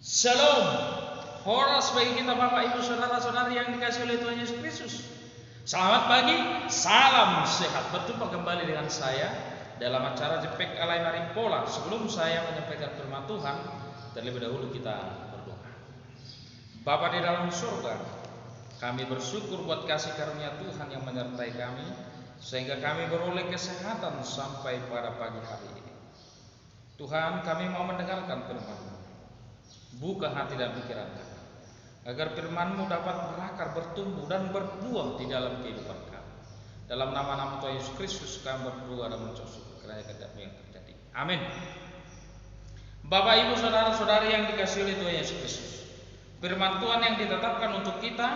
Shalom. Horas bagi kita Bapak Ibu Saudara-saudari yang dikasihi oleh Tuhan Yesus Kristus. Selamat pagi, salam sehat. Berjumpa kembali dengan saya dalam acara Jepek Alai Marimpola. Sebelum saya menyampaikan firman Tuhan, terlebih dahulu kita berdoa. Bapa di dalam surga, kami bersyukur buat kasih karunia Tuhan yang menyertai kami, sehingga kami beroleh kesehatan sampai pada pagi hari ini. Tuhan, kami mau mendengarkan firman-Mu. Buka hati dan pikiran kami, agar firman-Mu dapat berakar, bertumbuh dan berbuah di dalam kehidupan kami. Dalam nama Tuhan Yesus Kristus kami berdoa dan mengucap syukur kiranya kehendak-Mu yang terjadi. Amin. Bapak Ibu Saudara-saudari yang dikasihi oleh Tuhan Yesus Kristus, firman Tuhan yang ditetapkan untuk kita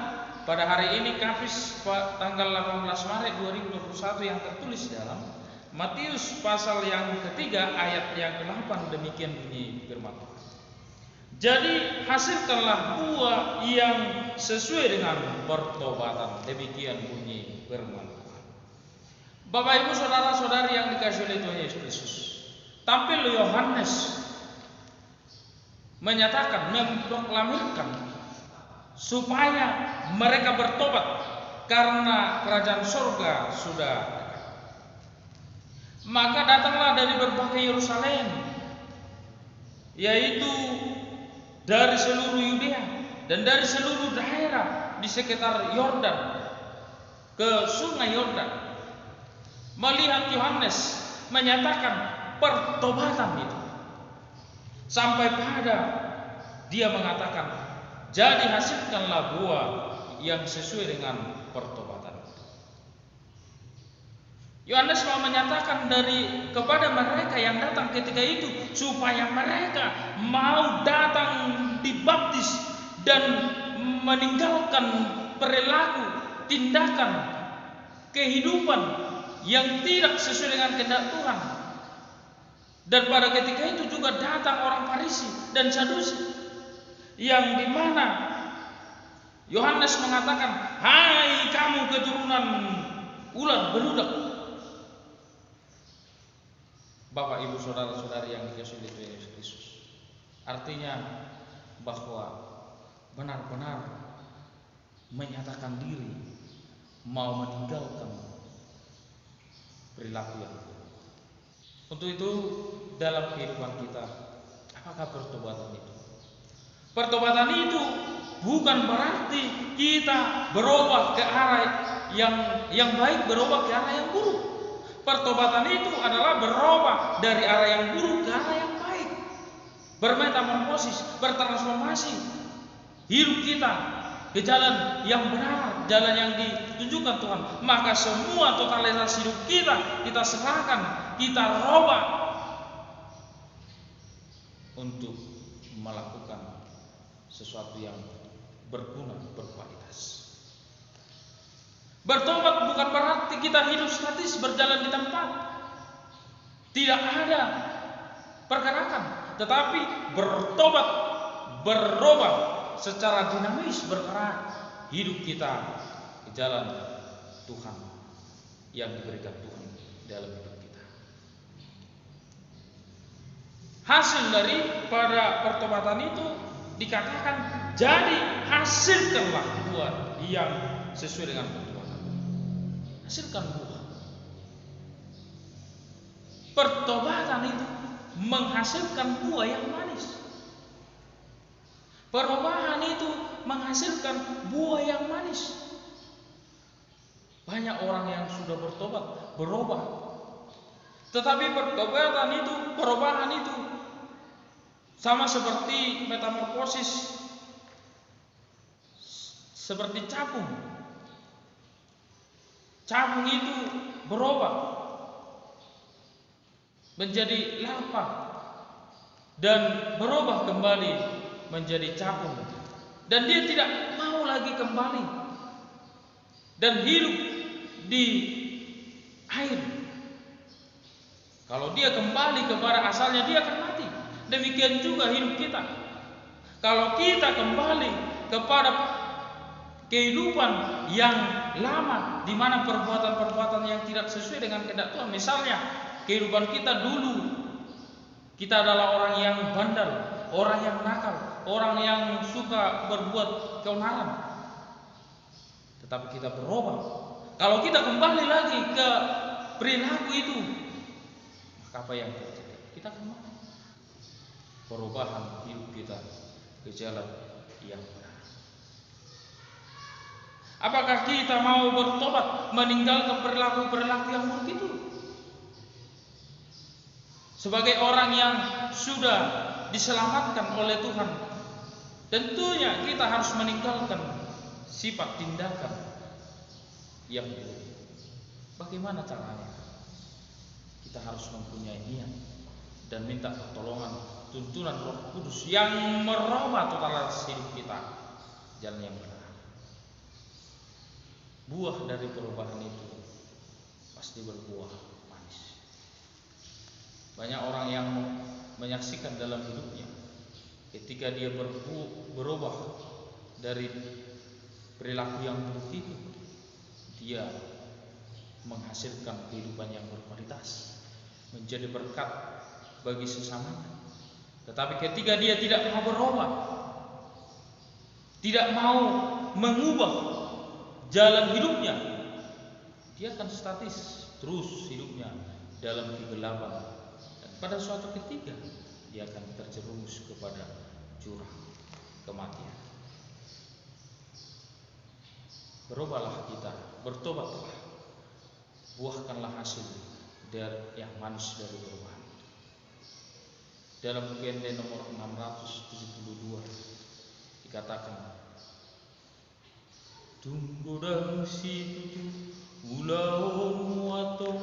pada hari ini Kamis tanggal 18 Maret 2021 yang tertulis dalam Matius pasal yang ketiga ayat yang ke-8. Demikian bunyi firman Tuhan. Jadi hasilkanlah buah yang sesuai dengan pertobatan. Demikian bunyi firman Tuhan. Bapak Ibu Saudara-saudari yang dikasihi oleh Tuhan Yesus Kristus, tampil Yohanes menyatakan, memproklamirkan supaya mereka bertobat karena kerajaan surga sudah dekat. Maka datanglah dari berbagai Yerusalem, yaitu dari seluruh Yudea dan dari seluruh daerah di sekitar Yordan ke sungai Yordan, melihat Yohanes menyatakan pertobatan itu, sampai pada dia mengatakan, jadi hasilkanlah buah yang sesuai dengan pertobatan. Yohanes mau menyatakan kepada mereka yang datang ketika itu, supaya mereka mau datang dibaptis dan meninggalkan perilaku, tindakan, kehidupan yang tidak sesuai dengan kehendak Tuhan. Dan pada ketika itu juga datang orang Farisi dan Sadusi, yang dimana Yohanes mengatakan, hai kamu keturunan ular beludak. Bapak Ibu Saudara-saudari yang dikasihi oleh Tuhan Yesus Kristus, artinya bahwa benar-benar menyatakan diri mau meninggalkan perilaku yang buruk. Untuk itu dalam kehidupan kita, apakah pertobatan itu? Pertobatan itu bukan berarti kita berubah ke arah yang baik, berubah ke arah yang buruk. Pertobatan itu adalah berubah dari arah yang buruk ke arah yang baik, bermetamorfosis, bertransformasi hidup kita ke jalan yang benar, jalan yang ditunjukkan Tuhan. Maka semua totalitas hidup kita serahkan, kita robah untuk melakukan sesuatu yang berguna, berkualitas. Bertobat bukan berarti kita hidup statis berjalan di tempat, tidak ada pergerakan, tetapi bertobat, berubah secara dinamis, bergerak hidup kita ke jalan Tuhan yang diberikan Tuhan dalam hidup kita. Hasil daripada pertobatan itu dikatakan, jadi hasilkanlah buah yang sesuai dengan pertobatan. Hasilkan buah. Pertobatan itu menghasilkan buah yang manis. Perubahan itu menghasilkan buah yang manis. Banyak orang yang sudah bertobat, berubah, tetapi pertobatan itu, perubahan itu sama seperti metamorfosis, seperti capung. Capung itu berubah menjadi larva dan berubah kembali menjadi capung, dan dia tidak mau lagi kembali dan hidup di air. Kalau dia kembali kepada asalnya, dia akan mati. Demikian juga hidup kita. Kalau kita kembali kepada kehidupan yang lama, di mana perbuatan-perbuatan yang tidak sesuai dengan kehendak Tuhan, misalnya kehidupan kita dulu, kita adalah orang yang bandel, orang yang nakal, orang yang suka berbuat keonaran, tetapi kita berubah. Kalau kita kembali lagi ke perilaku itu, maka apa yang terjadi? Kita kembali perubahan hidup kita ke jalan yang benar. Apakah kita mau bertobat meninggalkan perilaku-perilaku yang buruk itu? Sebagai orang yang sudah diselamatkan oleh Tuhan, tentunya kita harus meninggalkan sifat tindakan yang buruk. Bagaimana caranya? Kita harus mempunyai niat dan minta pertolongan, tuntunan Roh Kudus yang merubah totalitas hidup kita jalan yang benar. Buah dari perubahan itu pasti berbuah manis. Banyak orang yang menyaksikan dalam hidupnya, ketika dia berubah dari perilaku yang buruk itu, dia menghasilkan kehidupan yang berkualitas, menjadi berkat bagi sesamanya. Tetapi ketika dia tidak mau berubah, tidak mau mengubah jalan hidupnya, dia akan statis terus hidupnya dalam kegelapan, dan pada suatu ketika dia akan terjerumus kepada jurang kematian. Berubahlah kita, bertobatlah, buahkanlah hasil dari yang manis dari perubahan. Dalam UGD nomor 672 dikatakan, tunggu dang situ ulau muato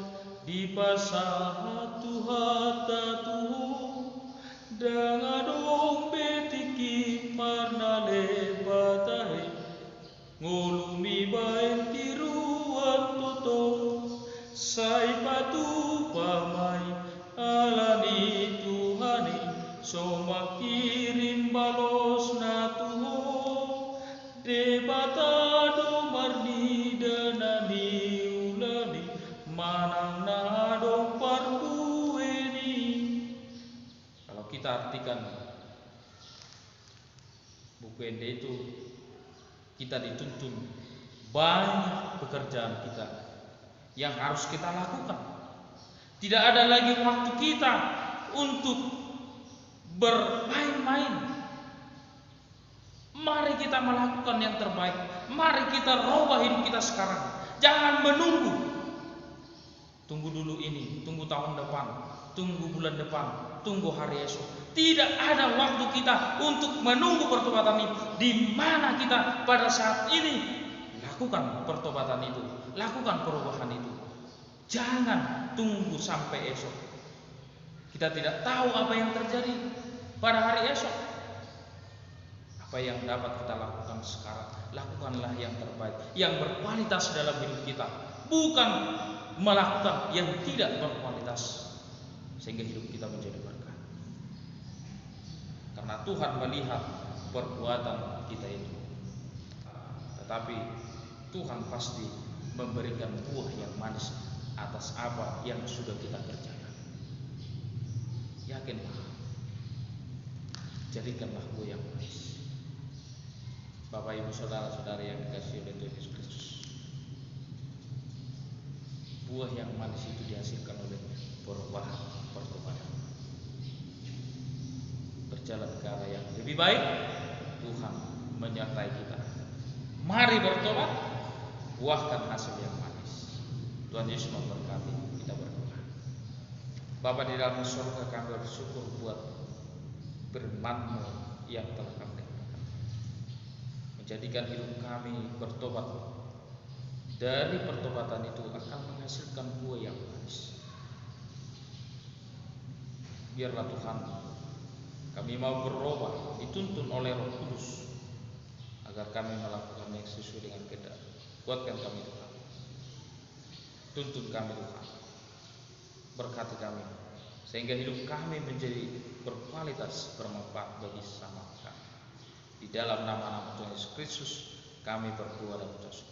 di pasah hata tuh dangadong betiki marna lebatahe ngolumi baen tiruan toto sai patu pamai alani Tuhani soma kirim balos na tuho debata marni danani ulani manang nadong parkueni. Kalau kita artikan buku ende itu, kita dituntun banyak pekerjaan kita yang harus kita lakukan. Tidak ada lagi waktu kita untuk bermain-main. Mari kita melakukan yang terbaik. Mari kita rubah hidup kita sekarang. Jangan menunggu. Tunggu dulu ini, tunggu tahun depan, tunggu bulan depan, tunggu hari esok. Tidak ada waktu kita untuk menunggu pertobatan itu. Di mana kita pada saat ini lakukan pertobatan itu, lakukan perubahan itu. Jangan tunggu sampai esok. Kita tidak tahu apa yang terjadi pada hari esok. Apa yang dapat kita lakukan sekarang, lakukanlah yang terbaik, yang berkualitas dalam hidup kita, bukan melakukan yang tidak berkualitas sehingga hidup kita menjadi berkah. Karena Tuhan melihat perbuatan kita itu, tetapi Tuhan pasti memberikan buah yang manis atas apa yang sudah kita kerjakan. Yakinlah, jadikanlah buah yang manis. Bapak Ibu Saudara-saudari yang dikasihi oleh Tuhan Yesus Kristus, buah yang manis itu dihasilkan oleh perubahan, pertobatan. Berjalan ke arah yang lebih baik, Tuhan menyertai kita. Mari bertobat, buahkan hasil yang manis. Tuhan Yesus memberkati. Kita berdoa. Bapa di dalam surga, kami bersyukur buat firman-Mu yang telah kami dengarkan. Menjadikan hidup kami bertobat. Dari pertobatan itu akan menghasilkan buah yang manis. Biarlah Tuhan, kami mau berubah, dituntun oleh Roh Kudus, agar kami melakukan yang sesuai dengan kehendak. Kuatkan kami Tuhan, tuntun kami Tuhan, berkati kami, sehingga hidup kami menjadi berkualitas, bermanfaat bagi sesama kami. Di dalam nama Tuhan Yesus Kristus kami berdoa dan berdoa.